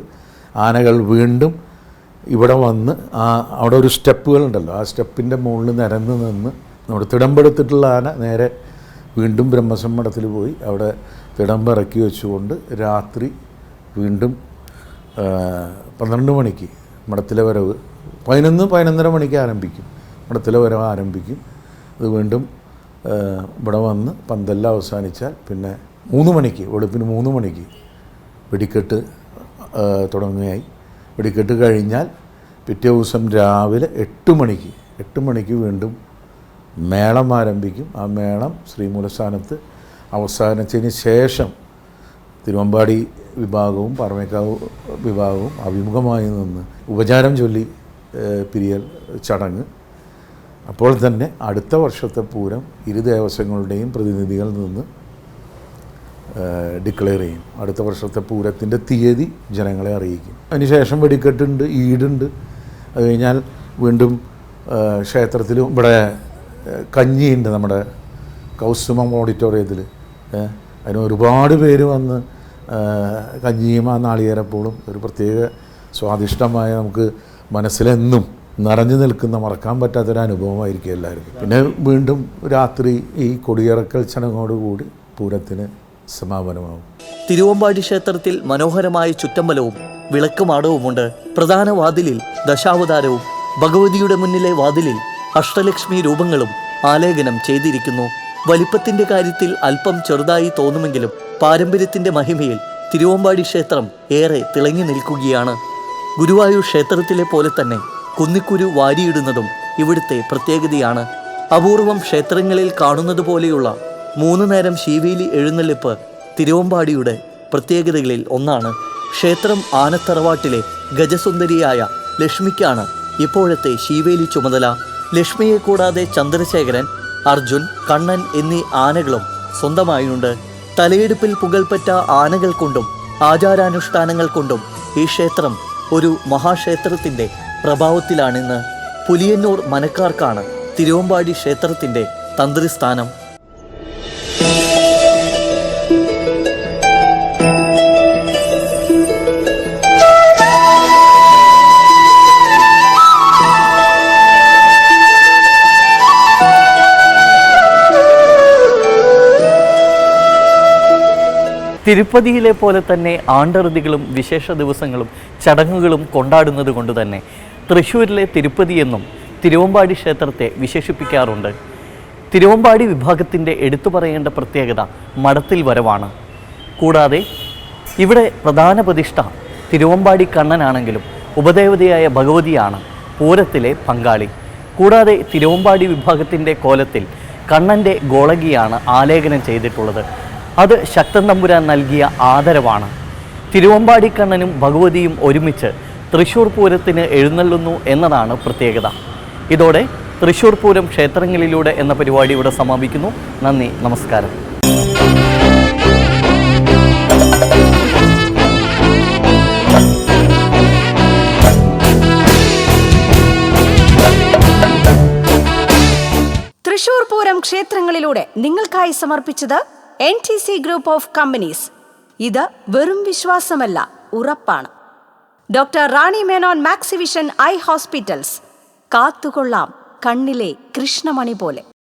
ആനകൾ വീണ്ടും ഇവിടെ വന്ന് അവിടെ ഒരു സ്റ്റെപ്പുകളുണ്ടല്ലോ, ആ സ്റ്റെപ്പിൻ്റെ മുകളിൽ നിരന്ന് നിന്ന് നമ്മുടെ തിടമ്പെടുത്തിട്ടുള്ള ആന നേരെ വീണ്ടും ബ്രഹ്മസമ്മടത്തിൽ പോയി അവിടെ തിടമ്പ് ഇറക്കി വെച്ചുകൊണ്ട് രാത്രി വീണ്ടും 12 മണിക്ക് മടത്തിലെ വരവ് 11-11:30 മണിക്ക് ആരംഭിക്കും. മടത്തിലെ വരവ് ആരംഭിക്കും. അത് വീണ്ടും ഇവിടെ വന്ന് പന്തലിൽ അവസാനിച്ചാൽ പിന്നെ 3 മണിക്ക് വെളുപ്പിന് 3 മണിക്ക് വെടിക്കെട്ട് തുടങ്ങുകയായി. വെടിക്കെട്ട് കഴിഞ്ഞാൽ പിറ്റേ ദിവസം രാവിലെ 8 മണിക്ക് വീണ്ടും മേളം ആരംഭിക്കും. ആ മേളം ശ്രീമൂലസ്ഥാനത്ത് അവസാനിച്ചതിന് ശേഷം തിരുവമ്പാടി വിഭാഗവും പാറമേക്കാവ് വിഭാഗവും അഭിമുഖമായി നിന്ന് ഉപചാരം ചൊല്ലി പിരിയൽ ചടങ്ങ്. അപ്പോൾ തന്നെ അടുത്ത വർഷത്തെ പൂരം ഇരു ദേവസ്വങ്ങളുടെയും പ്രതിനിധികൾ നിന്ന് ഡിക്ലെയർ ചെയ്യും. അടുത്ത വർഷത്തെ പൂരത്തിൻ്റെ തീയതി ജനങ്ങളെ അറിയിക്കും. അതിനുശേഷം വെടിക്കെട്ടുണ്ട്, ഈടുണ്ട്. അത് കഴിഞ്ഞാൽ വീണ്ടും ക്ഷേത്രത്തിലും ഇവിടെ കഞ്ഞിയുണ്ട് നമ്മുടെ കൗസുമം ഓഡിറ്റോറിയത്തിൽ. അതിന് ഒരുപാട് പേര് വന്ന് കഞ്ഞിയും ആ നാളികേരപ്പോഴും ഒരു പ്രത്യേക സ്വാദിഷ്ടമായ നമുക്ക് മനസ്സിലെന്നും നിറഞ്ഞു നിൽക്കുന്ന മറക്കാൻ പറ്റാത്തൊരു അനുഭവമായിരിക്കും എല്ലാവർക്കും. പിന്നെ വീണ്ടും രാത്രി ഈ കൊടിയിറക്കൽ ചടങ്ങോടുകൂടി പൂരത്തിന് സമാപനമാകും. തിരുവമ്പാടി ക്ഷേത്രത്തിൽ മനോഹരമായ ചുറ്റമ്പലവും വിളക്കുമാടവുമുണ്ട്. പ്രധാന വാതിലിൽ ദശാവതാരവും ഭഗവതിയുടെ മുന്നിലെ വാതിലിൽ അഷ്ടലക്ഷ്മി രൂപങ്ങളും ആലേഖനം ചെയ്തിരിക്കുന്നു. വലിപ്പത്തിന്റെ കാര്യത്തിൽ അല്പം ചെറുതായി തോന്നുമെങ്കിലും പാരമ്പര്യത്തിന്റെ മഹിമയിൽ തിരുവമ്പാടി ക്ഷേത്രം ഏറെ തിളങ്ങി നിൽക്കുകയാണ്. ഗുരുവായൂർ ക്ഷേത്രത്തിലെ പോലെ തന്നെ കുന്നിക്കുരു വാരിയിടുന്നതും ഇവിടുത്തെ പ്രത്യേകതയാണ്. അപൂർവം ക്ഷേത്രങ്ങളിൽ കാണുന്നത് പോലെയുള്ള 3 നേരം ശീവേലി എഴുന്നള്ളിപ്പ് തിരുവമ്പാടിയുടെ പ്രത്യേകതകളിൽ ഒന്നാണ്. ക്ഷേത്രം ആനത്തറവാട്ടിലെ ഗജസുന്ദരിയായ ലക്ഷ്മിക്കാണ് ഇപ്പോഴത്തെ ശീവേലി ചുമതല. ലക്ഷ്മിയെ കൂടാതെ ചന്ദ്രശേഖരൻ, അർജുൻ, കണ്ണൻ എന്നീ ആനകളും സ്വന്തമായുണ്ട്. തലയെടുപ്പിൽ പുകൾപ്പെട്ട ആനകൾ കൊണ്ടും ആചാരാനുഷ്ഠാനങ്ങൾ കൊണ്ടും ഈ ക്ഷേത്രം ഒരു മഹാക്ഷേത്രത്തിൻ്റെ പ്രഭാവത്തിലാണിന്ന്. പുലിയന്നൂർ മനക്കാർക്കാണ് തിരുവമ്പാടി ക്ഷേത്രത്തിൻ്റെ തന്ത്രിസ്ഥാനം. തിരുപ്പതിയിലെ പോലെ തന്നെ ആണ്ടറുതികളും വിശേഷ ദിവസങ്ങളും ചടങ്ങുകളും കൊണ്ടാടുന്നത് കൊണ്ട് തന്നെ തൃശ്ശൂരിലെ തിരുപ്പതി എന്നും തിരുവമ്പാടി ക്ഷേത്രത്തെ വിശേഷിപ്പിക്കാറുണ്ട്. തിരുവമ്പാടി വിഭാഗത്തിൻ്റെ എടുത്തു പറയേണ്ട പ്രത്യേകത മടത്തിൽ വരവാണ്. കൂടാതെ ഇവിടെ പ്രധാന പ്രതിഷ്ഠ തിരുവമ്പാടി കണ്ണനാണെങ്കിലും ഉപദേവതയായ ഭഗവതിയാണ് പൂരത്തിലെ പങ്കാളി. കൂടാതെ തിരുവമ്പാടി വിഭാഗത്തിൻ്റെ കോലത്തിൽ കണ്ണൻ്റെ ഗോളകിയാണ് ആലേഖനം ചെയ്തിട്ടുള്ളത്. അത് ശക്തൻ തമ്പുരാൻ നൽകിയ ആദരവാണ്. തിരുവമ്പാടി കണ്ണനും ഭഗവതിയും ഒരുമിച്ച് തൃശ്ശൂർ പൂരത്തിന് എഴുന്നള്ളുന്നു എന്നതാണ് പ്രത്യേകത. ഇതോടെ തൃശ്ശൂർ പൂരം ക്ഷേത്രങ്ങളിലൂടെ എന്ന പരിപാടി ഇവിടെ സമാപിക്കുന്നു. നന്ദി, നമസ്കാരം. തൃശ്ശൂർ പൂരം ക്ഷേത്രങ്ങളിലൂടെ നിങ്ങൾക്കായി സമർപ്പിച്ചത് NTC ഗ്രൂപ്പ് ഓഫ് കമ്പനീസ്. ഇത് വെറും വിശ്വാസമല്ല, ഉറപ്പാണ്. Doctor Rani Menon Maxivision I hospitals. കാത്തുകൊള്ളാം കണ്ണിലെ കൃഷ്ണമണി പോലെ.